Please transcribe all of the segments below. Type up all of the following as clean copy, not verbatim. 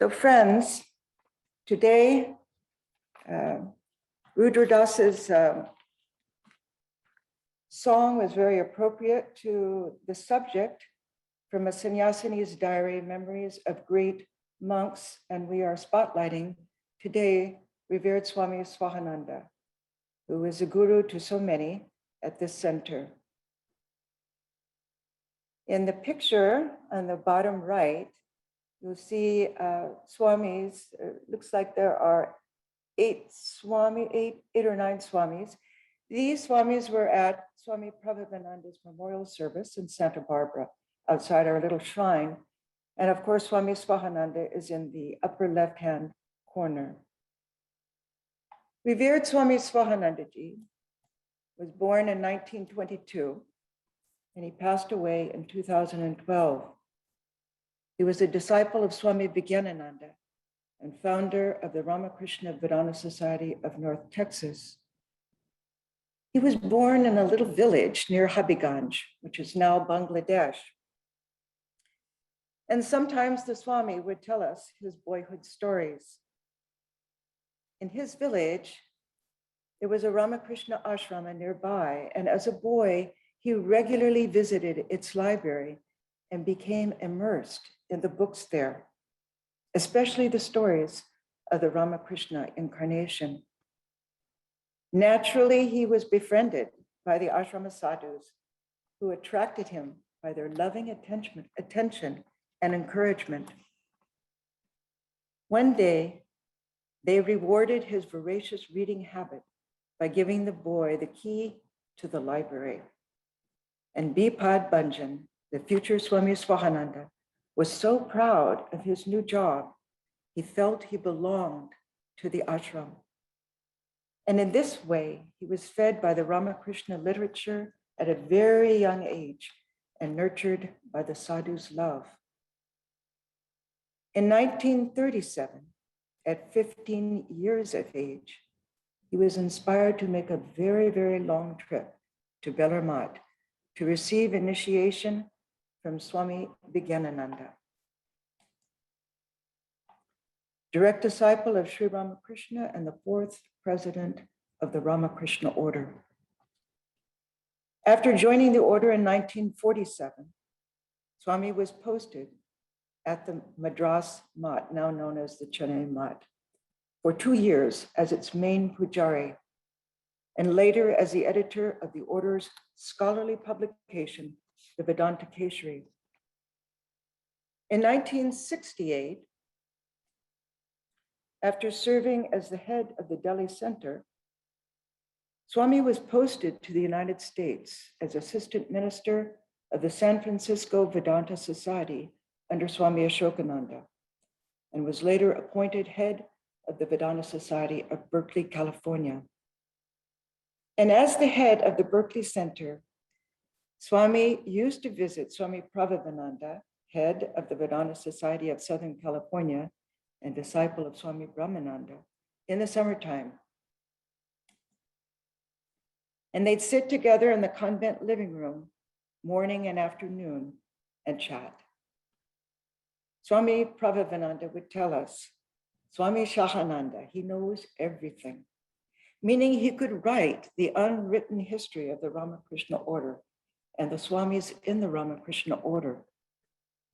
So friends, today, Rudradas's song was very appropriate to the subject from a Sannyasini's diary, Memories of Great Monks, and we are spotlighting today revered Swami Subotananda, who is a guru to so many at this center. In the picture on the bottom right, you'll see Swamis. Looks like there are eight or nine Swamis. These Swamis were at Swami Pravrajika's memorial service in Santa Barbara, outside our little shrine. And of course, Swami Subotananda is in the upper left-hand corner. Revered Swami Subotanandaji was born in 1922, and he passed away in 2012. He was a disciple of Swami Vivekananda and founder of the Ramakrishna Vedanta Society of North Texas. He was born in a little village near Habiganj, which is now Bangladesh. And sometimes the Swami would tell us his boyhood stories. In his village, there was a Ramakrishna ashrama nearby, and as a boy, he regularly visited its library and became immersed in the books there, especially the stories of the Ramakrishna incarnation. Naturally, he was befriended by the ashrama sadhus, who attracted him by their loving attention and encouragement. One day, they rewarded his voracious reading habit by giving the boy the key to the library. And Bipad Bhanjan, the future Swami Subotananda, was so proud of his new job, he felt he belonged to the ashram. And in this way, he was fed by the Ramakrishna literature at a very young age and nurtured by the sadhu's love. In 1937, at 15 years of age, he was inspired to make a very, very long trip to Bellarmine to receive initiation from Swami Vivekananda, direct disciple of Sri Ramakrishna and the fourth president of the Ramakrishna order. After joining the order in 1947, Swami was posted at the Madras Mat, now known as the Chennai Mat, for 2 years as its main pujari, and later as the editor of the order's scholarly publication, the Vedanta Keshari. In 1968, after serving as the head of the Delhi Center, Swami was posted to the United States as assistant minister of the San Francisco Vedanta Society under Swami Ashokananda, and was later appointed head of the Vedanta Society of Berkeley, California. And as the head of the Berkeley Center, Swami used to visit Swami Pravrajika, head of the Vedanta Society of Southern California and disciple of Swami Brahmananda, in the summertime. And they'd sit together in the convent living room, morning and afternoon, and chat. Swami Pravrajika would tell us, Swami Sahananda, he knows everything, meaning he could write the unwritten history of the Ramakrishna order and the Swamis in the Ramakrishna order,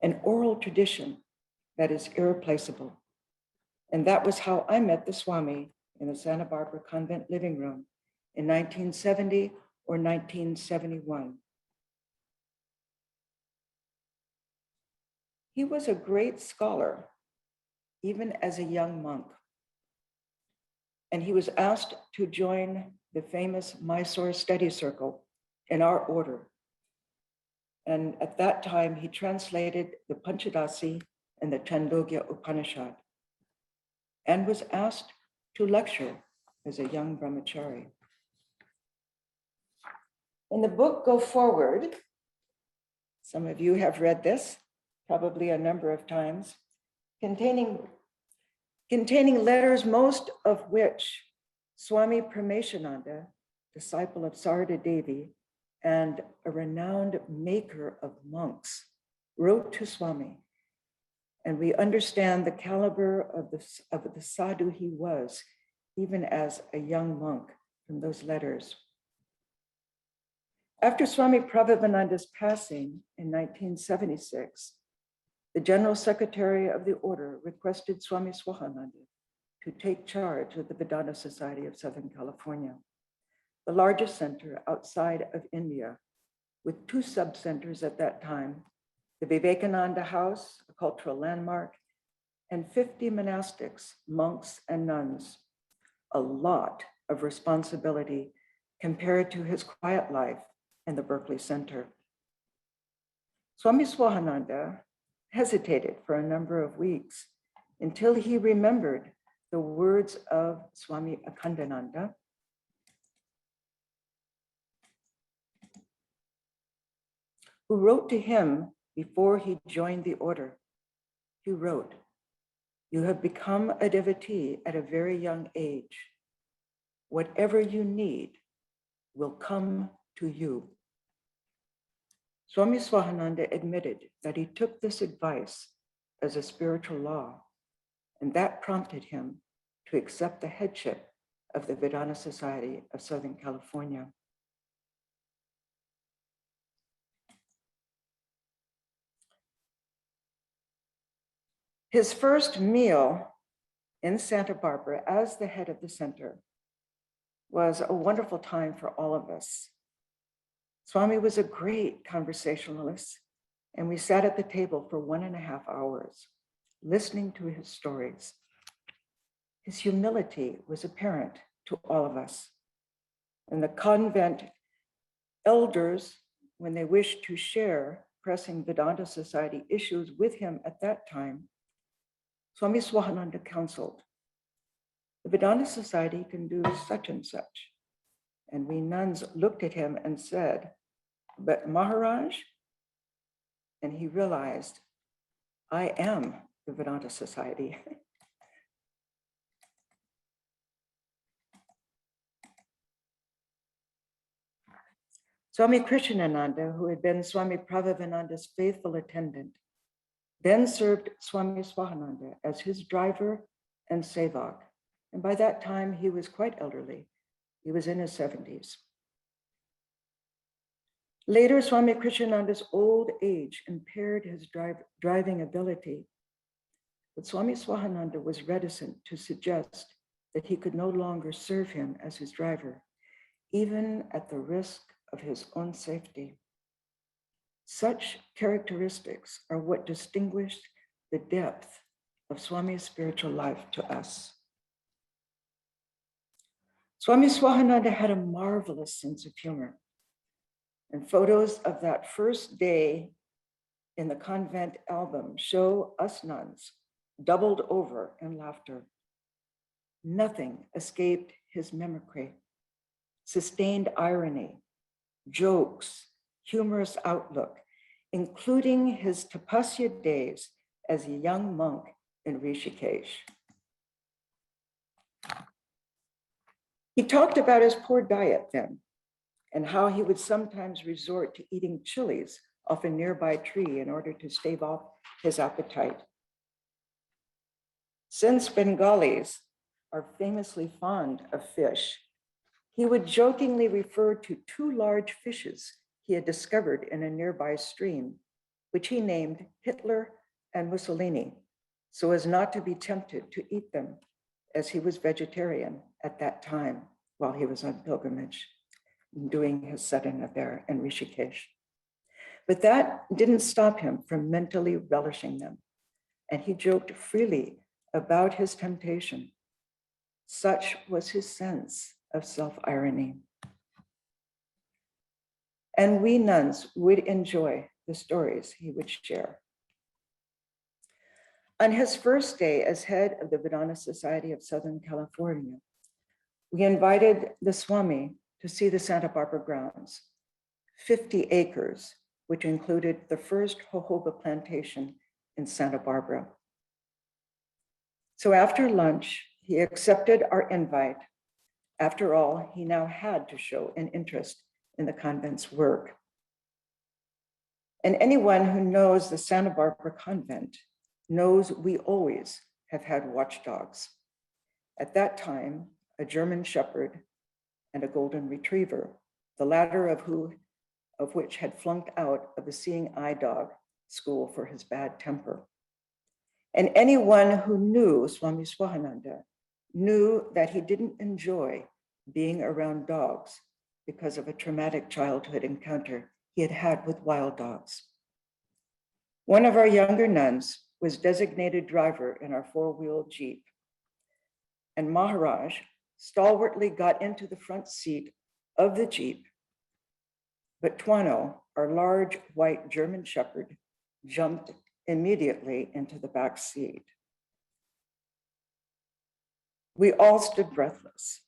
an oral tradition that is irreplaceable. And that was how I met the Swami in the Santa Barbara convent living room in 1970 or 1971. He was a great scholar, even as a young monk. And he was asked to join the famous Mysore study circle in our order. And at that time, he translated the Panchadasi and the Chandogya Upanishad, and was asked to lecture as a young brahmachari. In the book Go Forward, some of you have read this, probably a number of times, containing letters, most of which Swami Paramashananda, disciple of Sarada Devi and a renowned maker of monks, wrote to Swami. and we understand the caliber of the sadhu he was, even as a young monk, from those letters. After Swami Prabhavananda's passing in 1976, the General Secretary of the Order requested Swami Subotananda to take charge of the Vedanta Society of Southern California, the largest center outside of India, with 2 sub-centers at that time, the Vivekananda House, a cultural landmark, and 50 monastics, monks and nuns, a lot of responsibility compared to his quiet life in the Berkeley Center. Swami Subotananda hesitated for a number of weeks until he remembered the words of Swami Akhandananda, who wrote to him before he joined the order. He wrote, "You have become a devotee at a very young age. Whatever you need will come to you." Swami Subotananda admitted that he took this advice as a spiritual law, and that prompted him to accept the headship of the Vedanta Society of Southern California. His first meal in Santa Barbara as the head of the center was a wonderful time for all of us. Swami was a great conversationalist, and we sat at the table for 1.5 hours, listening to his stories. His humility was apparent to all of us. And the convent elders, when they wished to share pressing Vedanta Society issues with him at that time, Swami Subotananda counseled, "The Vedanta Society can do such and such." And we nuns looked at him and said, "But Maharaj," and he realized, "I am the Vedanta Society." Swami Krishnananda, who had been Swami Prabhavananda's faithful attendant, then served Swami Subotananda as his driver and sevak. And by that time, he was quite elderly. He was in his 70s. Later, Swami Krishnananda's old age impaired his driving ability, but Swami Subotananda was reticent to suggest that he could no longer serve him as his driver, even at the risk of his own safety. Such characteristics are what distinguished the depth of Swami's spiritual life to us. Swami Subotananda had a marvelous sense of humor, and photos of that first day in the convent album show us nuns doubled over in laughter. Nothing escaped his mimicry. Sustained irony, jokes, humorous outlook, including his tapasya days as a young monk in Rishikesh. He talked about his poor diet then and how he would sometimes resort to eating chilies off a nearby tree in order to stave off his appetite. Since Bengalis are famously fond of fish, he would jokingly refer to 2 large fishes he had discovered in a nearby stream, which he named Hitler and Mussolini, so as not to be tempted to eat them, as he was vegetarian at that time while he was on pilgrimage, doing his sadhana there in Rishikesh. But that didn't stop him from mentally relishing them, and he joked freely about his temptation. Such was his sense of self-irony. And we nuns would enjoy the stories he would share. On his first day as head of the Vedanta Society of Southern California, we invited the Swami to see the Santa Barbara grounds, 50 acres, which included the first jojoba plantation in Santa Barbara. So after lunch, he accepted our invite. After all, he now had to show an interest in the convent's work. And anyone who knows the Santa Barbara convent knows we always have had watchdogs. At that time, a German Shepherd and a Golden Retriever, the latter of which had flunked out of the Seeing Eye Dog school for his bad temper. And anyone who knew Swami Subotananda knew that he didn't enjoy being around dogs because of a traumatic childhood encounter he had had with wild dogs. One of our younger nuns was designated driver in our four-wheel Jeep, and Maharaj stalwartly got into the front seat of the Jeep, but Tuano, our large white German Shepherd, jumped immediately into the back seat. We all stood breathless,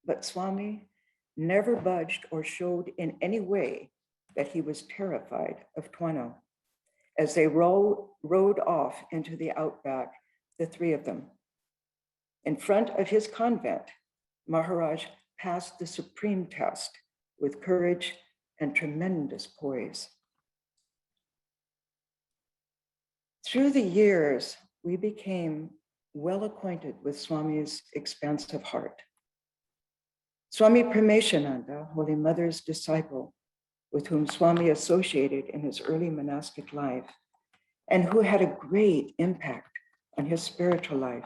but Swami never budged or showed in any way that he was terrified of Tuano as they rode off into the outback, the three of them. In front of his convent, Maharaj passed the supreme test with courage and tremendous poise. Through the years, we became well acquainted with Swami's expansive heart. Swami Prameeshananda, Holy Mother's disciple, with whom Swami associated in his early monastic life, and who had a great impact on his spiritual life,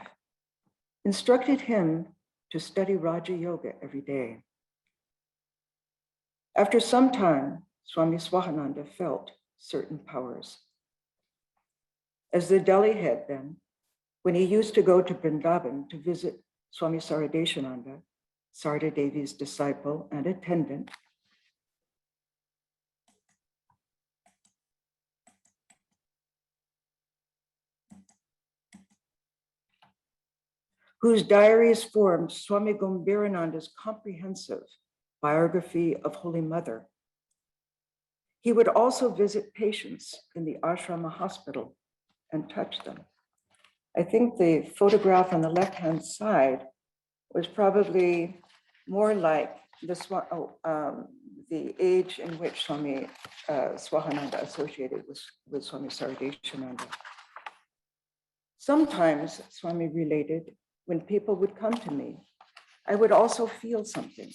instructed him to study Raja Yoga every day. After some time, Swami Subotananda felt certain powers. As the Delhi head then, when he used to go to Vrindavan to visit Swami Saradeshananda, Sarda Devi's disciple and attendant, whose diaries formed Swami Gambhirananda's comprehensive biography of Holy Mother. He would also visit patients in the ashrama hospital and touch them. I think the photograph on the left-hand side was probably more like the age in which Swami Subotananda associated with Swami Saradeshananda. Sometimes, Swami related, when people would come to me, I would also feel something.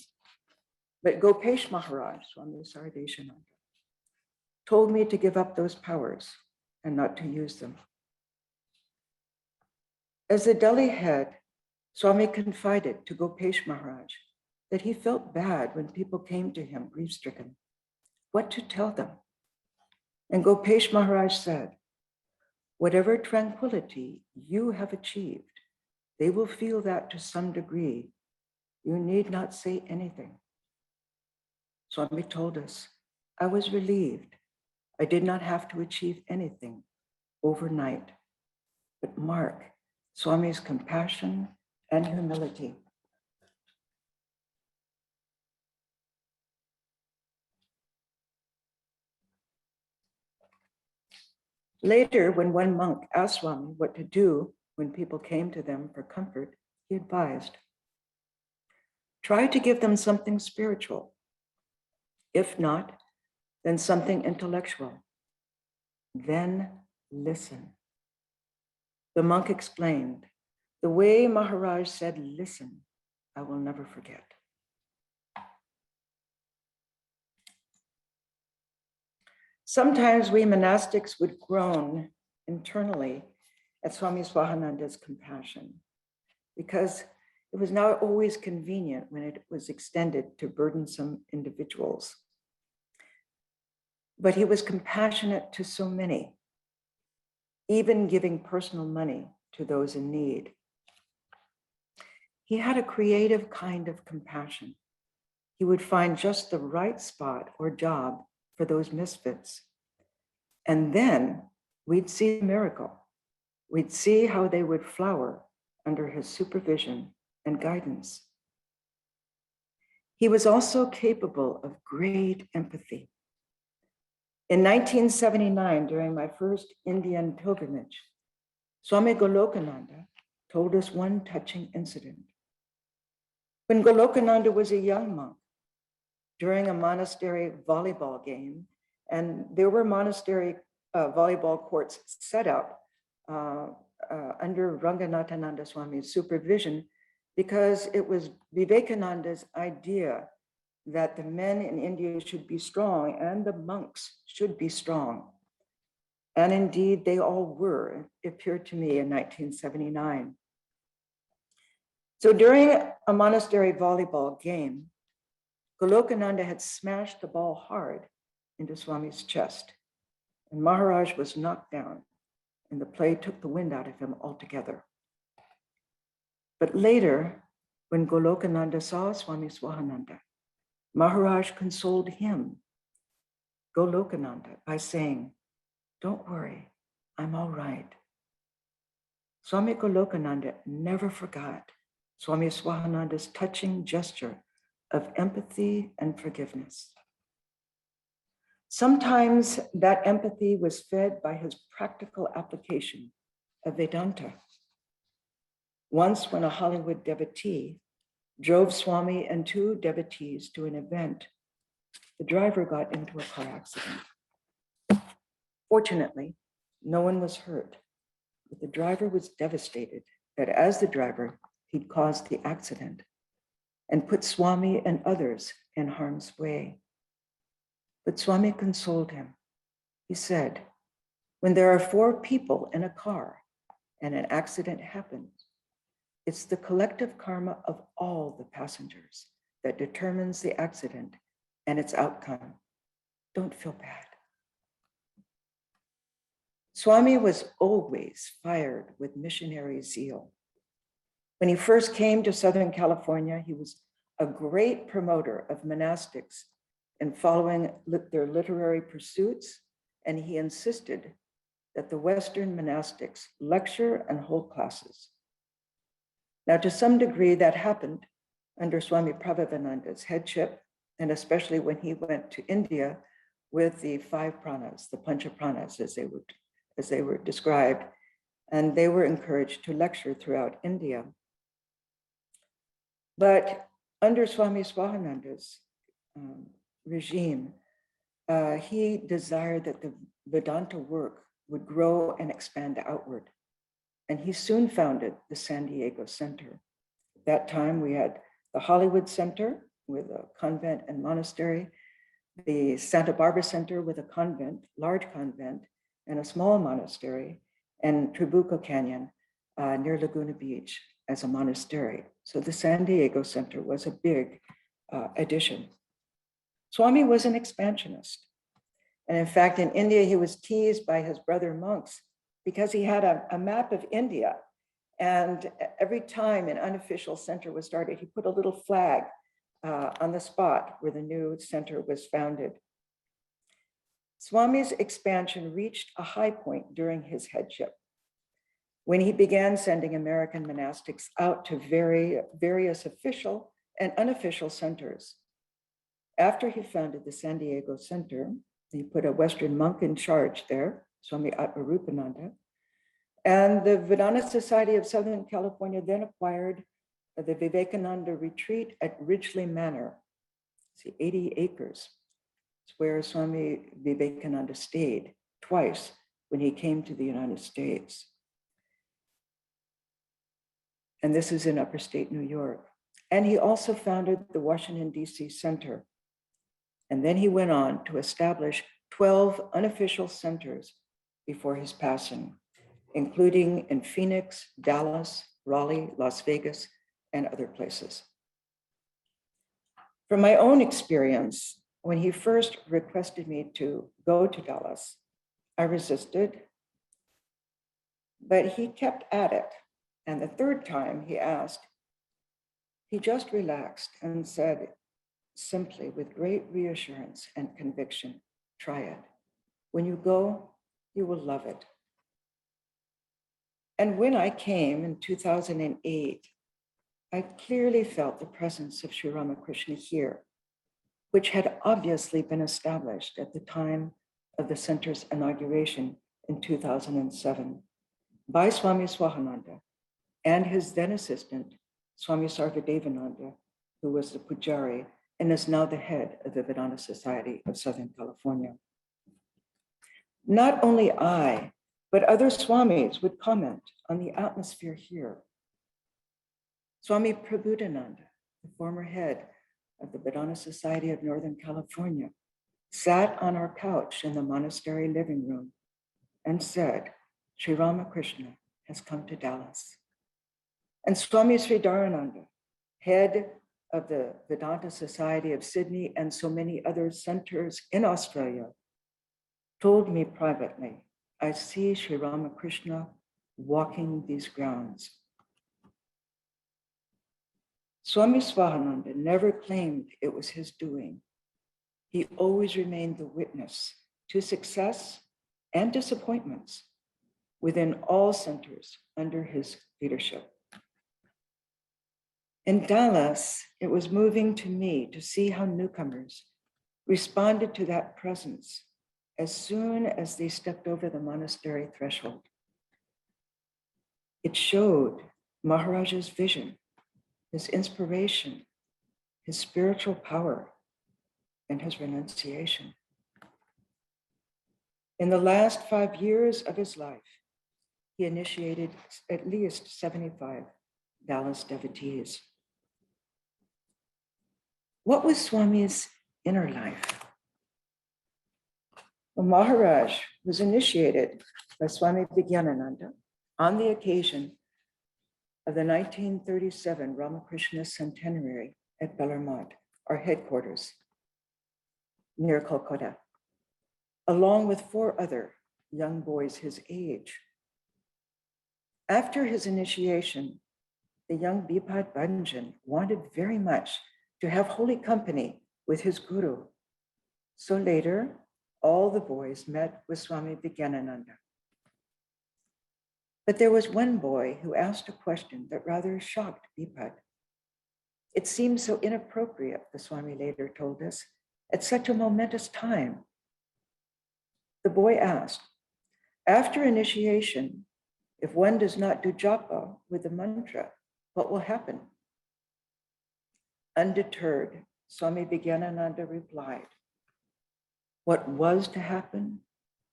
But Gopesh Maharaj, Swami Saradeshananda, told me to give up those powers and not to use them. As the Delhi head, Swami confided to Gopesh Maharaj that he felt bad when people came to him grief-stricken. What to tell them? And Gopesh Maharaj said, whatever tranquility you have achieved, they will feel that to some degree. You need not say anything. Swami told us, I was relieved. I did not have to achieve anything overnight. But mark Swami's compassion and humility. Later, when one monk asked Swami what to do when people came to them for comfort, he advised, try to give them something spiritual. If not, then something intellectual. Then listen. The monk explained, the way Maharaj said, listen, I will never forget. Sometimes we monastics would groan internally at Swami Subotananda's compassion because it was not always convenient when it was extended to burdensome individuals. But he was compassionate to so many, even giving personal money to those in need. He had a creative kind of compassion. He would find just the right spot or job for those misfits. And then we'd see a miracle. We'd see how they would flower under his supervision and guidance. He was also capable of great empathy. In 1979, during my first Indian pilgrimage, Swami Golokananda told us one touching incident. When Golokananda was a young monk, during a monastery volleyball game, and there were monastery volleyball courts set up under Ranganathananda Swami's supervision, because it was Vivekananda's idea that the men in India should be strong and the monks should be strong. And indeed, they all were, it appeared to me in 1979. So during a monastery volleyball game, Golokananda had smashed the ball hard into Swami's chest, and Maharaj was knocked down, and the play took the wind out of him altogether. But later, when Golokananda saw Swami Swahananda, Maharaj consoled him, Golokananda, by saying, "Don't worry, I'm all right." Swami Golokananda never forgot Swami Swahananda's touching gesture of empathy and forgiveness. Sometimes that empathy was fed by his practical application of Vedanta. Once, when a Hollywood devotee drove Swami and two devotees to an event, the driver got into a car accident. Fortunately, no one was hurt, but the driver was devastated that as the driver, he'd caused the accident and put Swami and others in harm's way. But Swami consoled him. He said, when there are 4 people in a car and an accident happens, it's the collective karma of all the passengers that determines the accident and its outcome. Don't feel bad. Swami was always fired with missionary zeal. When he first came to Southern California, he was a great promoter of monastics in following their literary pursuits, and he insisted that the Western monastics lecture and hold classes. Now, to some degree, that happened under Swami Prabhavananda's headship, and especially when he went to India with the 5 pranas, the Pancha pranas, as they were described, and they were encouraged to lecture throughout India. But under Swami Swahananda's regime, he desired that the Vedanta work would grow and expand outward. And he soon founded the San Diego Center. At that time, we had the Hollywood Center with a convent and monastery, the Santa Barbara Center with a convent, large convent, and a small monastery, and Trabuco Canyon near Laguna Beach as a monastery. So the San Diego Center was a big addition. Swami was an expansionist. And in fact, in India, he was teased by his brother monks because he had a map of India. And every time an unofficial center was started, he put a little flag on the spot where the new center was founded. Swami's expansion reached a high point during his headship, when he began sending American monastics out to various official and unofficial centers. After he founded the San Diego Center, he put a Western monk in charge there, Swami Atmarupananda, and the Vedanta Society of Southern California then acquired the Vivekananda retreat at Ridgely Manor. See, 80 acres. It's where Swami Vivekananda stayed twice when he came to the United States. And this is in upstate New York. And he also founded the Washington, D.C. Center. And then he went on to establish 12 unofficial centers before his passing, including in Phoenix, Dallas, Raleigh, Las Vegas, and other places. From my own experience, when he first requested me to go to Dallas, I resisted, but he kept at it. And the third time he asked, he just relaxed and said, simply with great reassurance and conviction, try it. When you go, you will love it. And when I came in 2008, I clearly felt the presence of Sri Ramakrishna here, which had obviously been established at the time of the center's inauguration in 2007 by Swami Swahananda and his then assistant, Swami Sarvadevananda, who was the Pujari and is now the head of the Vedanta Society of Southern California. Not only I, but other Swamis would comment on the atmosphere here. Swami Prabhudananda, the former head of the Vedanta Society of Northern California, sat on our couch in the monastery living room and said, Sri Ramakrishna has come to Dallas. And Swami Sridharananda, head of the Vedanta Society of Sydney and so many other centers in Australia, told me privately, I see Sri Ramakrishna walking these grounds. Swami Swahananda never claimed it was his doing. He always remained the witness to success and disappointments within all centers under his leadership. In Dallas, it was moving to me to see how newcomers responded to that presence as soon as they stepped over the monastery threshold. It showed Maharaj's vision, his inspiration, his spiritual power, and his renunciation. In the last 5 years of his life, he initiated at least 75 Dallas devotees. What was Swami's inner life? Well, Maharaj was initiated by Swami Vijnananda on the occasion of the 1937 Ramakrishna Centenary at Bellarmont, our headquarters near Kolkata, along with 4 other young boys his age. After his initiation, the young Bipad Bhanjan wanted very much to have holy company with his guru. So later, all the boys met with Swami Vijnananda. But there was one boy who asked a question that rather shocked Bipad. It seemed so inappropriate, the Swami later told us, at such a momentous time. The boy asked, after initiation, if one does not do japa with the mantra, what will happen? Undeterred, Swami Vijnananda replied, what was to happen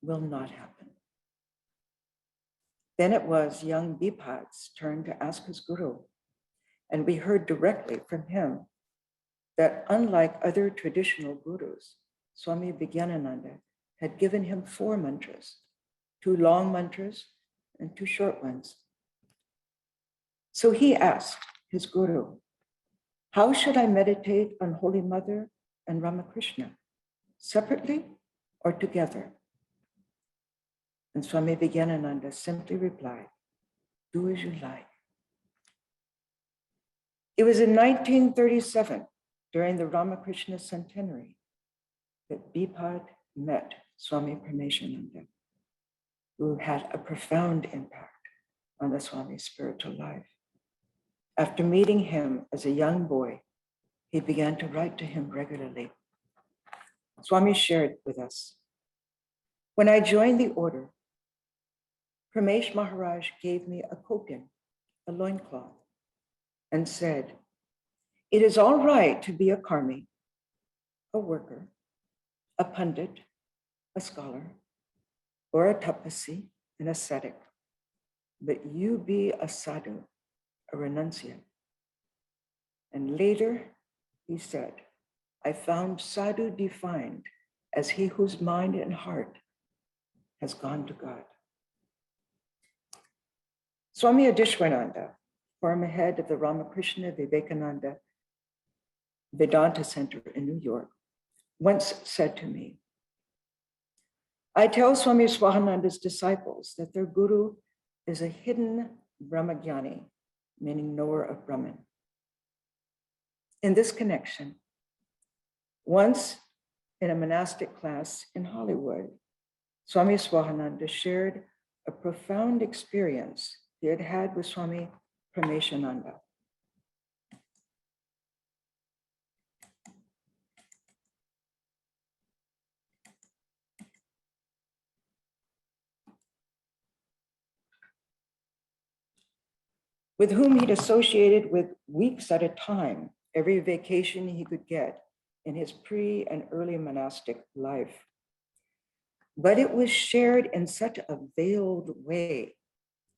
will not happen. Then it was young Bipad's turn to ask his guru, and we heard directly from him that unlike other traditional gurus, Swami Vijnananda had given him 4 mantras, 2 long mantras and 2 short ones. So he asked his guru, how should I meditate on Holy Mother and Ramakrishna, separately or together? And Swami Vijnananda simply replied, do as you like. It was in 1937, during the Ramakrishna Centenary, that Bipad met Swami Prameeshananda, who had a profound impact on the Swami's spiritual life. After meeting him as a young boy, he began to write to him regularly. Swami shared with us, when I joined the order, Pramesh Maharaj gave me a kotin, a loincloth, and said, it is all right to be a karmi, a worker, a pandit, a scholar, or a tapasi, an ascetic, but you be a sadhu, a renunciant. And later he said, I found sadhu defined as he whose mind and heart has gone to God. Swami Adishwananda, former head of the Ramakrishna Vivekananda Vedanta Center in New York, once said to me, I tell Swami Swahananda's disciples that their guru is a hidden Brahmagyani, meaning knower of Brahman. In this connection, once in a monastic class in Hollywood, Swami Swahananda shared a profound experience he had had with Swami Prameeshananda. With whom he'd associated with weeks at a time, every vacation he could get in his pre and early monastic life. but it was shared in such a veiled way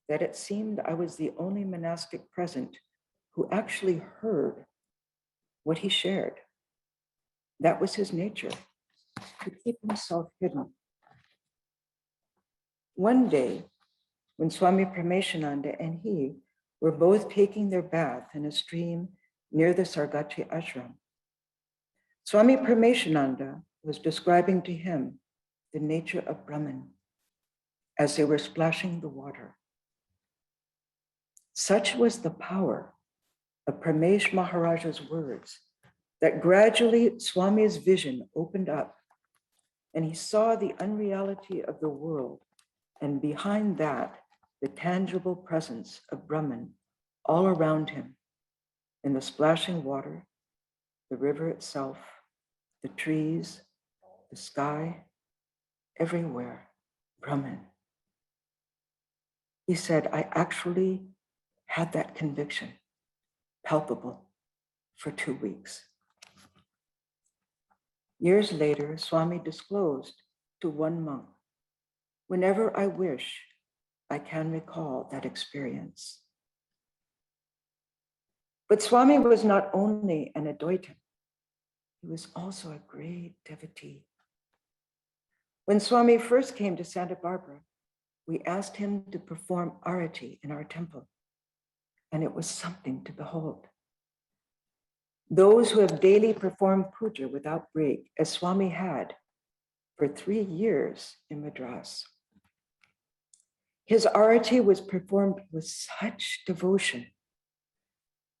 that it seemed I was the only monastic present who actually heard what he shared. That was his nature, to keep himself hidden. One day, when Swami Paramashananda and he were both taking their bath in a stream near the Sargati ashram, Swami Paramashananda was describing to him the nature of Brahman as they were splashing the water. Such was the power of Pramesh Maharaja's words that gradually Swami's vision opened up and he saw the unreality of the world, and behind that, the tangible presence of Brahman all around him, in the splashing water, the river itself, the trees, the sky, everywhere, Brahman. He said, I actually had that conviction, palpable, for 2 weeks. Years later, Swami disclosed to one monk, whenever I wish, I can recall that experience. But Swami was not only an Advaitin, he was also a great devotee. When Swami first came to Santa Barbara, we asked him to perform arati in our temple, and it was something to behold. Those who have daily performed puja without break, as Swami had for 3 years in Madras. His arati was performed with such devotion,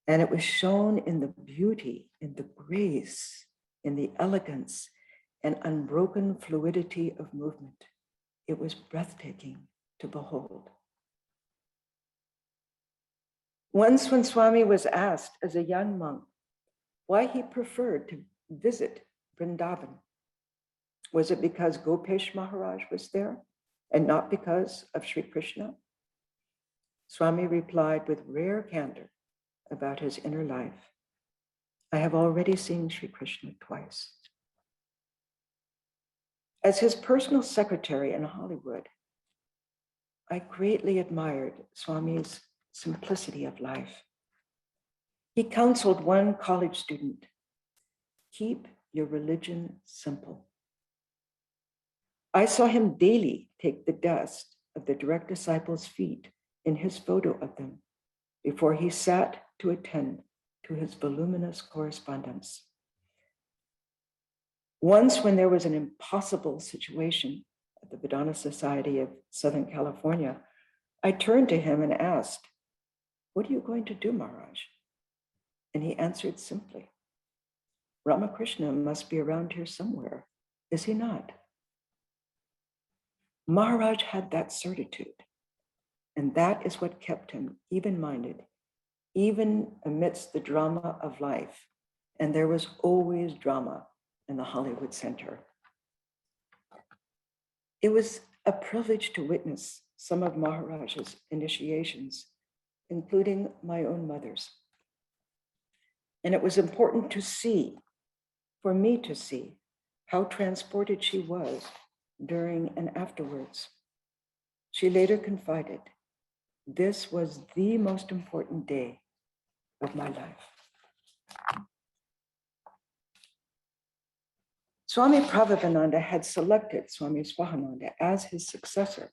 and it was shown in the beauty, in the grace, in the elegance, and unbroken fluidity of movement. It was breathtaking to behold. Once when Swami was asked as a young monk why he preferred to visit Vrindavan, was it because Gopesh Maharaj was there and not because of Sri Krishna? Swami replied with rare candor about his inner life, I have already seen Sri Krishna twice. As his personal secretary in Hollywood, I greatly admired Swami's simplicity of life. He counseled one college student, keep your religion simple. I saw him daily take the dust of the direct disciples' feet in his photo of them before he sat to attend to his voluminous correspondence. Once, when there was an impossible situation at the Vedanta Society of Southern California, I turned to him and asked, what are you going to do, Maharaj? And he answered simply, Ramakrishna must be around here somewhere, is he not? Maharaj had that certitude, and that is what kept him even-minded, even amidst the drama of life. And there was always drama in the Hollywood Center. It was a privilege to witness some of Maharaj's initiations, including my own mother's. And it was important to see, for me to see, how transported she was during and afterwards. She later confided, this was the most important day of my life. Swami Pravrajika had selected Swami Subotananda as his successor.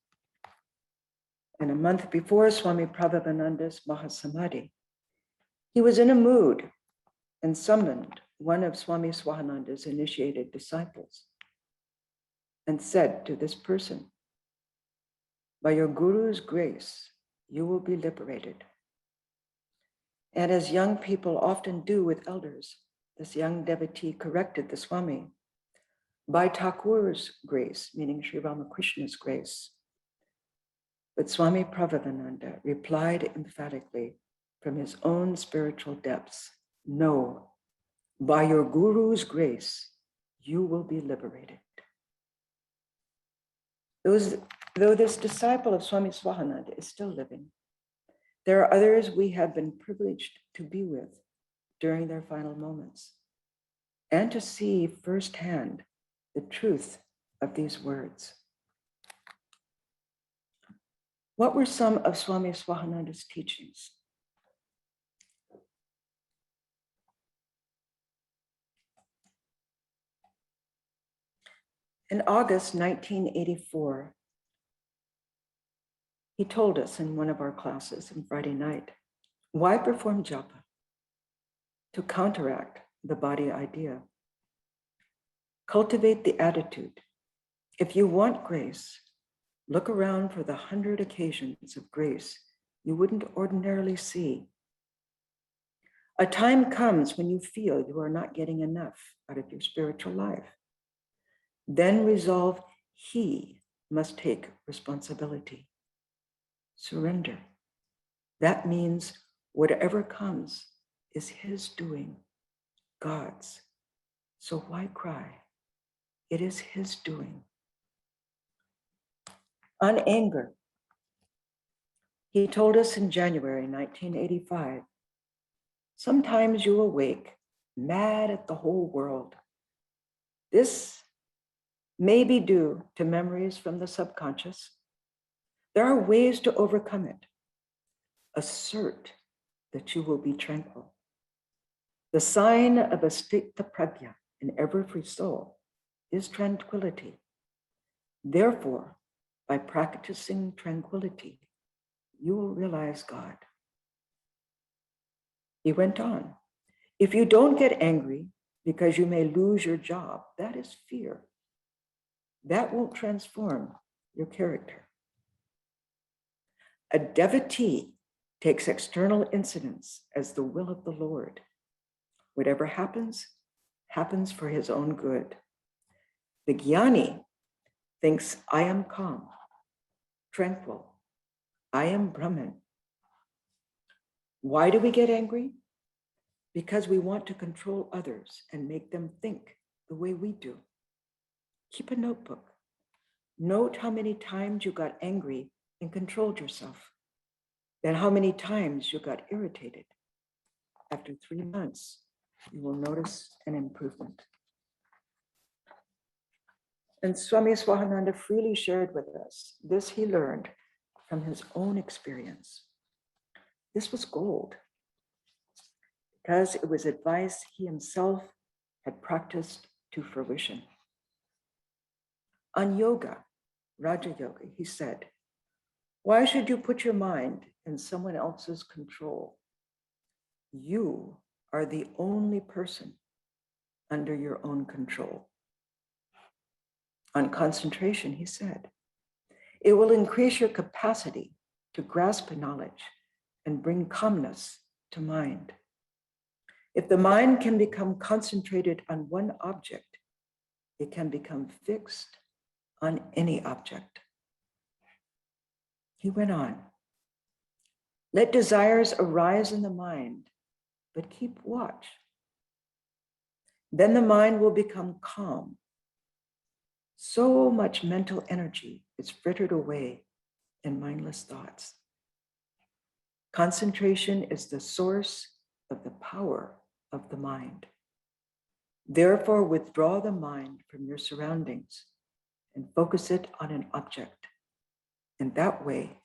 And a month before Swami Pravrajika's Mahasamadhi, he was in a mood and summoned one of Swami Subotananda's initiated disciples and said to this person, by your Guru's grace, you will be liberated. And as young people often do with elders, this young devotee corrected the Swami, by Thakur's grace, meaning Sri Ramakrishna's grace. But Swami Pravrajika replied emphatically from his own spiritual depths, no, by your Guru's grace, you will be liberated. Though this disciple of Swami Subotananda is still living, there are others we have been privileged to be with during their final moments and to see firsthand the truth of these words. What were some of Swami Swahananda's teachings? In August 1984, he told us in one of our classes on Friday night, why perform japa? To counteract the body idea. Cultivate the attitude. If you want grace, look around for the 100 occasions of grace you wouldn't ordinarily see. A time comes when you feel you are not getting enough out of your spiritual life. Then resolve he must take responsibility. Surrender. That means whatever comes is his doing, God's. So why cry? It is his doing. On anger, he told us in January 1985, sometimes you awake mad at the whole world. This may be due to memories from the subconscious. There are ways to overcome it. Assert that you will be tranquil. The sign of a sthita prajna in every free soul is tranquility. Therefore, by practicing tranquility, you will realize God. He went on, if you don't get angry because you may lose your job, that is fear. That won't transform your character. A devotee takes external incidents as the will of the Lord. Whatever happens, happens for his own good. The jnani thinks, I am calm, tranquil. I am Brahman. Why do we get angry? Because we want to control others and make them think the way we do. Keep a notebook. Note how many times you got angry and controlled yourself. Then how many times you got irritated. After 3 months, you will notice an improvement. And Swami Swahananda freely shared with us this he learned from his own experience. This was gold because it was advice he himself had practiced to fruition. On yoga, Raja Yoga, he said, why should you put your mind in someone else's control? You are the only person under your own control. On concentration, he said, it will increase your capacity to grasp knowledge and bring calmness to mind. If the mind can become concentrated on one object, it can become fixed on any object. He went on, let desires arise in the mind, but keep watch. Then the mind will become calm. So much mental energy is frittered away in mindless thoughts. Concentration is the source of the power of the mind. Therefore, withdraw the mind from your surroundings and focus it on an object. In that way,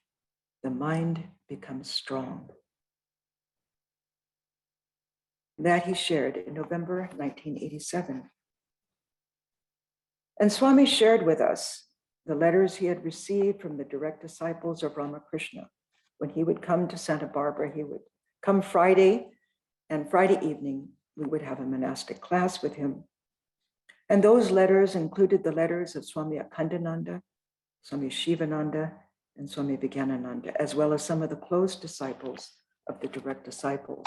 the mind becomes strong. That he shared in November 1987. And Swami shared with us the letters he had received from the direct disciples of Ramakrishna. When he would come to Santa Barbara, he would come Friday, and Friday evening, we would have a monastic class with him. And those letters included the letters of Swami Akhandananda, Swami Shivananda, and Swami Vijnananda, as well as some of the close disciples of the direct disciples.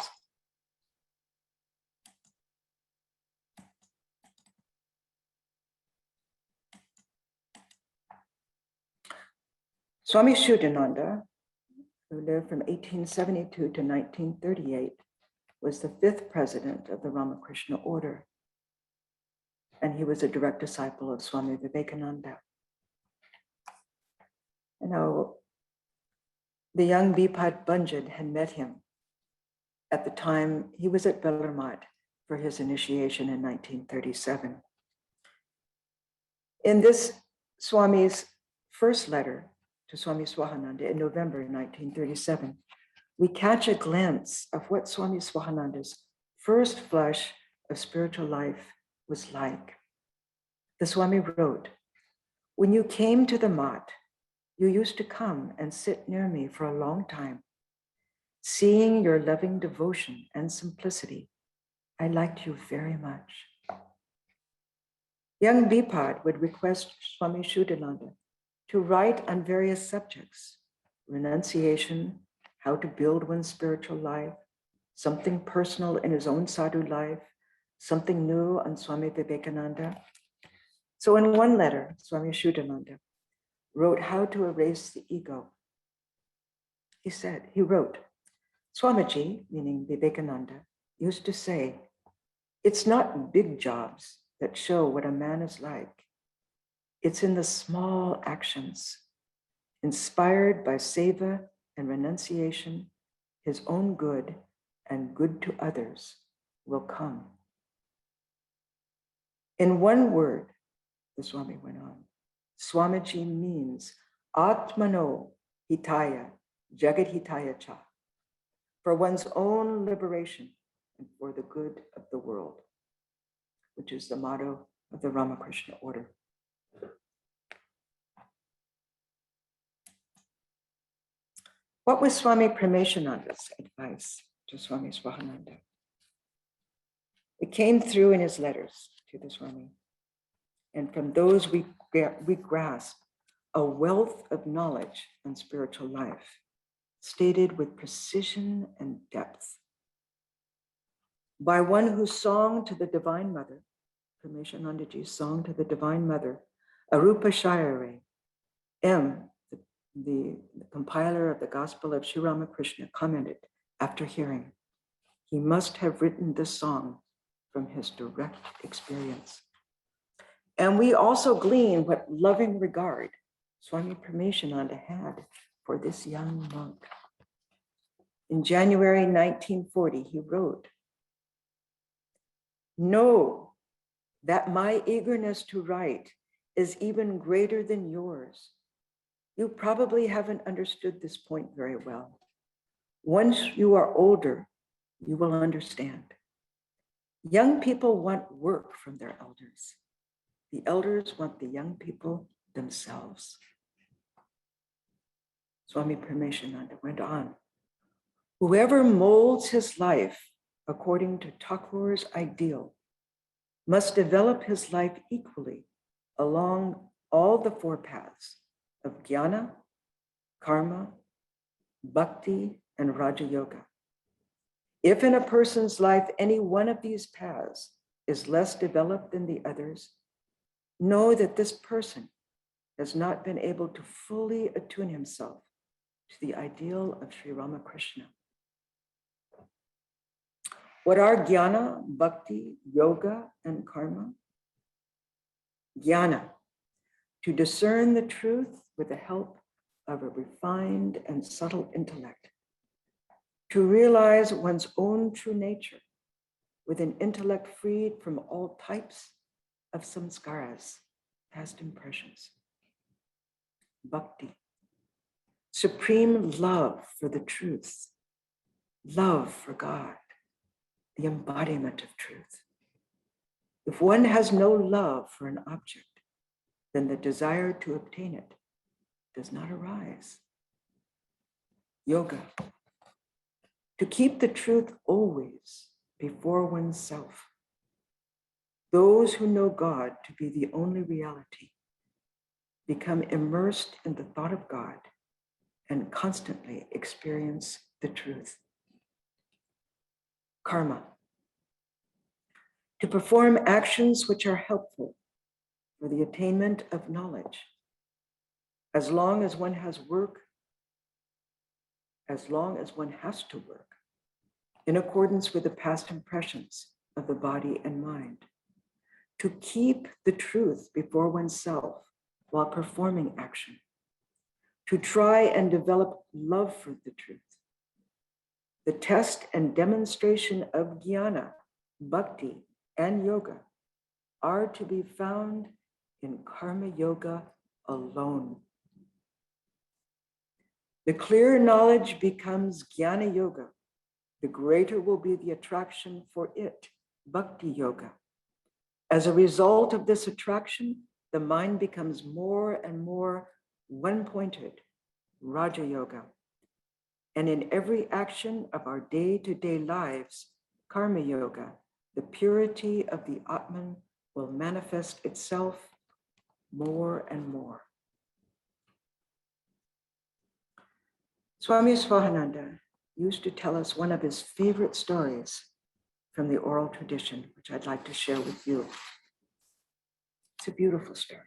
Swami Subotananda, who lived from 1872 to 1938, was the 5th president of the Ramakrishna order. And he was a direct disciple of Swami Vivekananda. You know, the young Bipad Bunjad had met him at the time he was at Bellarmine for his initiation in 1937. In this Swami's first letter, to Swami Swahananda in November 1937, we catch a glimpse of what Swami Swahananda's first flush of spiritual life was like. The Swami wrote, "When you came to the mat, you used to come and sit near me for a long time. Seeing your loving devotion and simplicity, I liked you very much." Young Bipad would request Swami Subotananda to write on various subjects: renunciation, how to build one's spiritual life, something personal in his own sadhu life, something new on Swami Vivekananda. So in one letter, Swami Subotananda wrote how to erase the ego. He wrote, "Swamiji," meaning Vivekananda, used to say, "It's not big jobs that show what a man is like. It's in the small actions. Inspired by seva and renunciation, his own good and good to others will come." In one word, the Swami went on, Swamiji means Atmano Hitaya Jagat Hitaya Cha, for one's own liberation and for the good of the world, which is the motto of the Ramakrishna order. What was Swami Prameshananda's advice to Swami Swahananda? It came through in his letters to the Swami. And from those we grasp a wealth of knowledge on spiritual life, stated with precision and depth. By one whose song to the Divine Mother, Prameshanandaji's song to the Divine Mother, Arupa Shayare, M., the compiler of the Gospel of Sri Ramakrishna, commented after hearing, he must have written this song from his direct experience. And we also glean what loving regard Swami Prameshananda had for this young monk. In January 1940, he wrote, "Know that my eagerness to write is even greater than yours. You probably haven't understood this point very well. Once you are older, you will understand. Young people want work from their elders. The elders want the young people themselves." Swami Prameshananda went on, "Whoever molds his life according to Thakur's ideal must develop his life equally along all the four paths of jnana, karma, bhakti, and Raja Yoga. If in a person's life any one of these paths is less developed than the others, know that this person has not been able to fully attune himself to the ideal of Sri Ramakrishna." What are jnana, bhakti, yoga, and karma? Jnana, to discern the truth with the help of a refined and subtle intellect, to realize one's own true nature with an intellect freed from all types of samskaras, past impressions. Bhakti, supreme love for the truth, love for God, the embodiment of truth. If one has no love for an object, then the desire to obtain it does not arise. Yoga, to keep the truth always before oneself. Those who know God to be the only reality become immersed in the thought of God and constantly experience the truth. Karma, to perform actions which are helpful for the attainment of knowledge. As long as one has work, as long as one has to work, in accordance with the past impressions of the body and mind, to keep the truth before oneself while performing action, to try and develop love for the truth. The test and demonstration of jnana, bhakti, and yoga are to be found in karma yoga alone. The clearer knowledge becomes Jnana Yoga, the greater will be the attraction for it, Bhakti Yoga. As a result of this attraction, the mind becomes more and more one-pointed, Raja Yoga. And in every action of our day-to-day lives, Karma Yoga, the purity of the Atman will manifest itself more and more. Swami Subotananda used to tell us one of his favorite stories from the oral tradition, which I'd like to share with you. It's a beautiful story.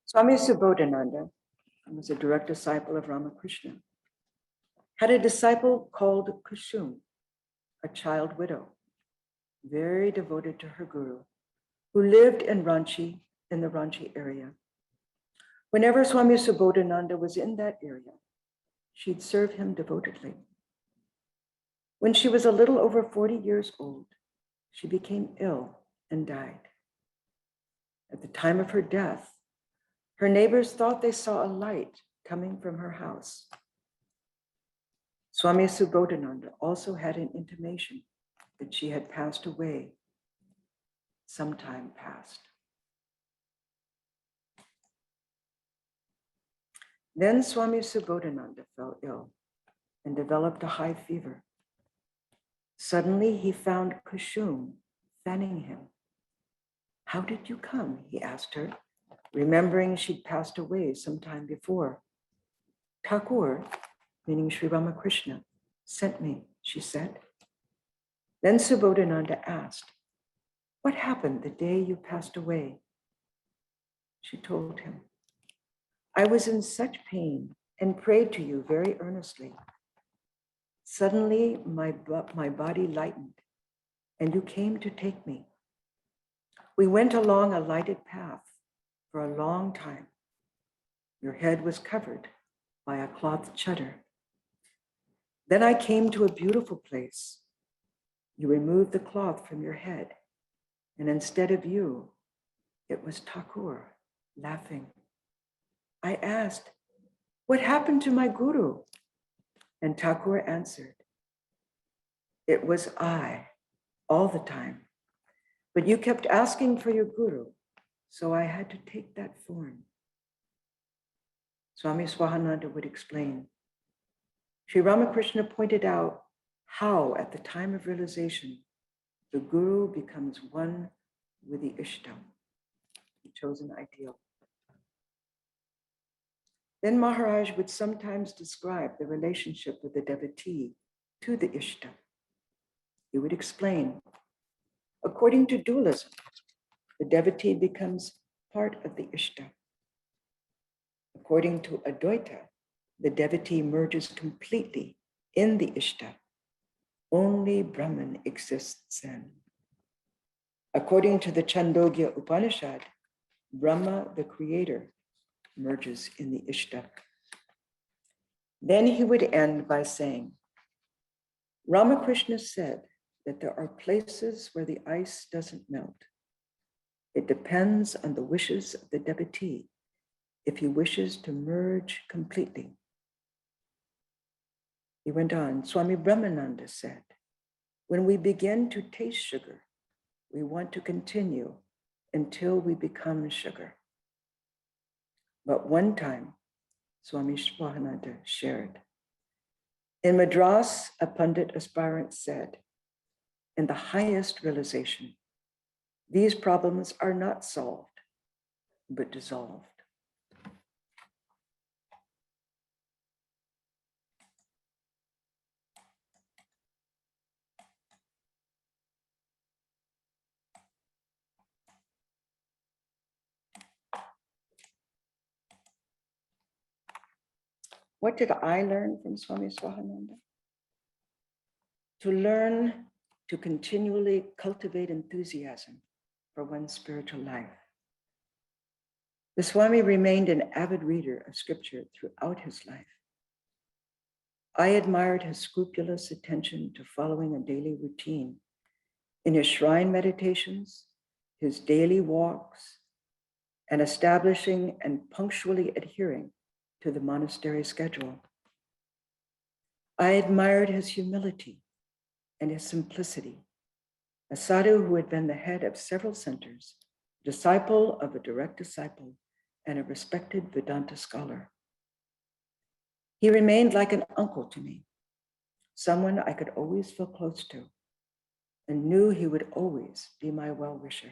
Swami Subotananda was a direct disciple of Ramakrishna, had a disciple called Kushum, a child widow, very devoted to her guru, who lived in Ranchi, in the Ranchi area. Whenever Swami Subotananda was in that area, she'd serve him devotedly. When she was a little over 40 years old, she became ill and died. At the time of her death, her neighbors thought they saw a light coming from her house. Swami Subotananda also had an intimation that she had passed away some time past. Then Swami Subotananda fell ill and developed a high fever. Suddenly he found Kushum fanning him. "How did you come?" he asked her, remembering she'd passed away some time before. "Thakur," meaning Sri Ramakrishna, "sent me," she said. Then Subotananda asked, "What happened the day you passed away?" She told him, "I was in such pain and prayed to you very earnestly. Suddenly my body lightened and you came to take me. We went along a lighted path for a long time. Your head was covered by a cloth chadar. Then I came to a beautiful place. You removed the cloth from your head, and instead of you, it was Thakur laughing. I asked, 'What happened to my guru?' And Thakur answered, 'It was I all the time, but you kept asking for your guru, so I had to take that form.'" Swami Swahananda would explain, Sri Ramakrishna pointed out how at the time of realization, the guru becomes one with the Ishtam, the chosen ideal. Then Maharaj would sometimes describe the relationship of the devotee to the Ishtam. He would explain, according to dualism, the devotee becomes part of the Ishtam. According to Advaita, the devotee merges completely in the Ishta. Only Brahman exists then. According to the Chandogya Upanishad, Brahma, the creator, merges in the Ishta. Then he would end by saying, Ramakrishna said that there are places where the ice doesn't melt. It depends on the wishes of the devotee if he wishes to merge completely. He went on, Swami Brahmananda said, when we begin to taste sugar, we want to continue until we become sugar. But one time, Swami Subotananda shared, in Madras, a Pandit aspirant said, in the highest realization, these problems are not solved, but dissolved. What did I learn from Swami Swahananda? To learn to continually cultivate enthusiasm for one's spiritual life. The Swami remained an avid reader of scripture throughout his life. I admired his scrupulous attention to following a daily routine in his shrine meditations, his daily walks, and establishing and punctually adhering to the monastery schedule. I admired his humility and his simplicity, a sadhu who had been the head of several centers, disciple of a direct disciple, and a respected Vedanta scholar. He remained like an uncle to me, someone I could always feel close to, and knew he would always be my well-wisher.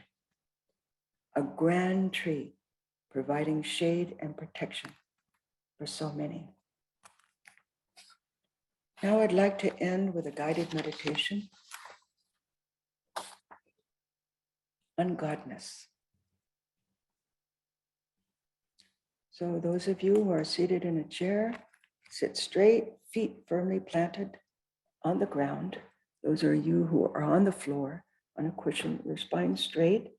A grand tree providing shade and protection for so many. Now I'd like to end with a guided meditation on Godness. So those of you who are seated in a chair, sit straight, feet firmly planted on the ground. Those are you who are on the floor, on a cushion, your spine straight,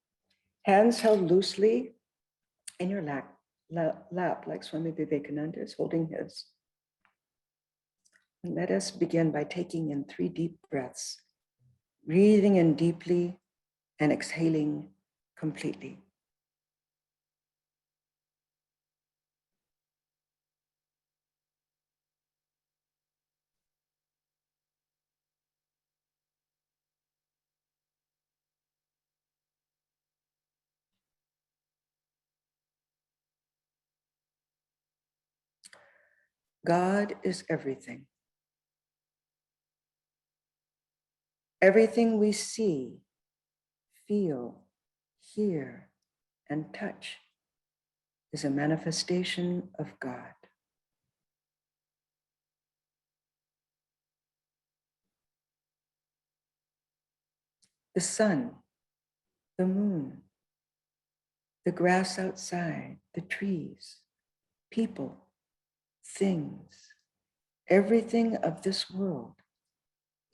hands held loosely in your lap like Swami Vivekananda is holding his. And let us begin by taking in 3 deep breaths, breathing in deeply and exhaling completely. God is everything. Everything we see, feel, hear, and touch is a manifestation of God. The sun, the moon, the grass outside, the trees, people, things, everything of this world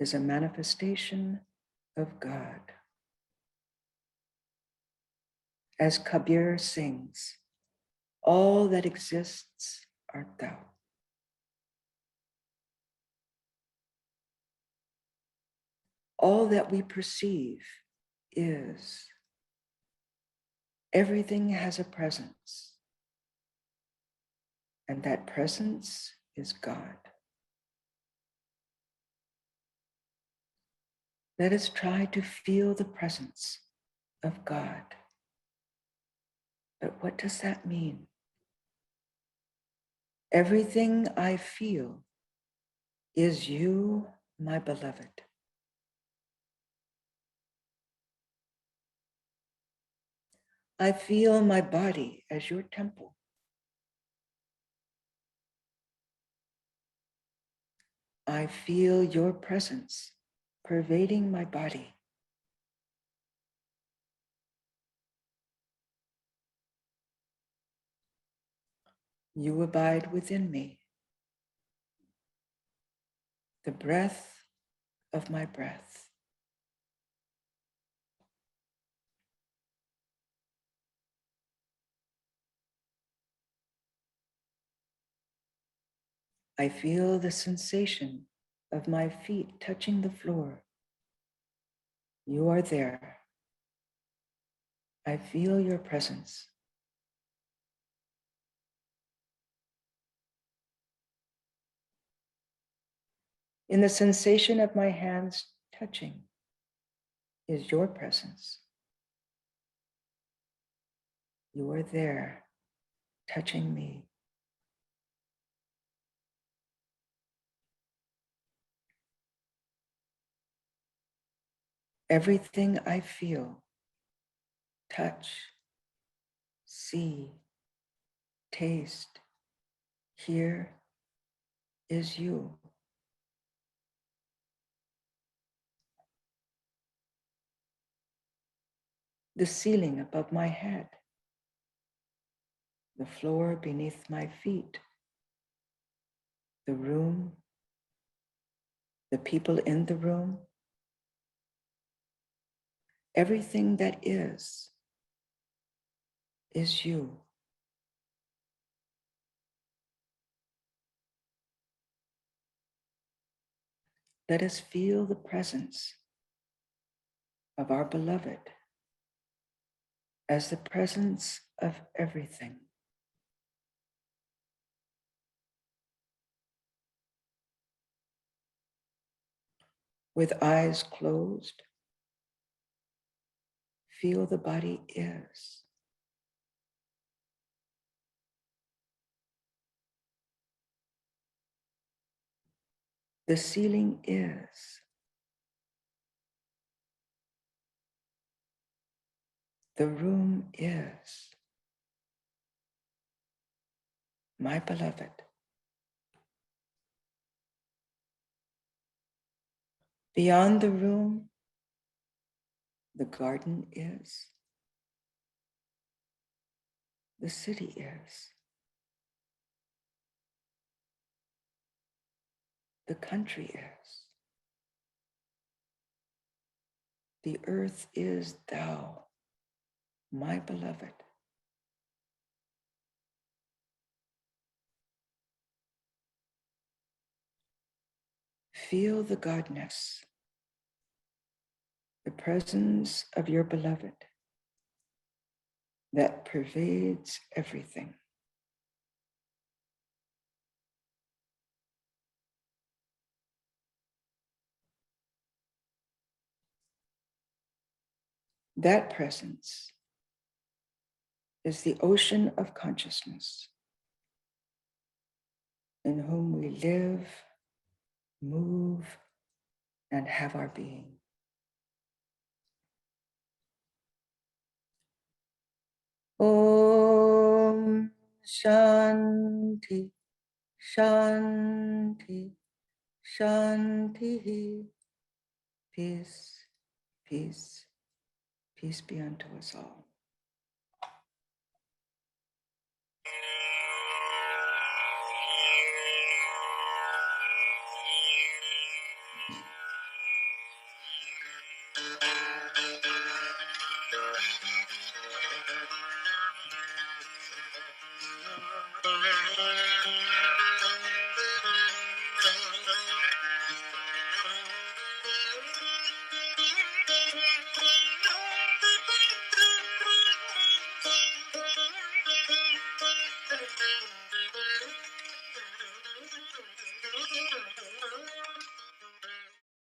is a manifestation of God. As Kabir sings, all that exists art thou. All that we perceive is. Everything has a presence, and that presence is God. Let us try to feel the presence of God. But what does that mean? Everything I feel is you, my beloved. I feel my body as your temple. I feel your presence pervading my body. You abide within me, the breath of my breath. I feel the sensation of my feet touching the floor. You are there. I feel your presence. In the sensation of my hands touching is your presence. You are there, touching me. Everything I feel, touch, see, taste, hear is you. The ceiling above my head, the floor beneath my feet, the room, the people in the room, everything that is you. let us feel the presence of our beloved as the presence of everything. With eyes closed, feel the body is. The ceiling is. The room is. My beloved. Beyond the room, the garden is. The city is. The country is. The earth is thou, my beloved. Feel the Godness, the presence of your beloved that pervades everything. That presence is the ocean of consciousness in whom we live, move, and have our being. Om Shanti, Shanti, Shanti. Peace, peace, peace be unto us all.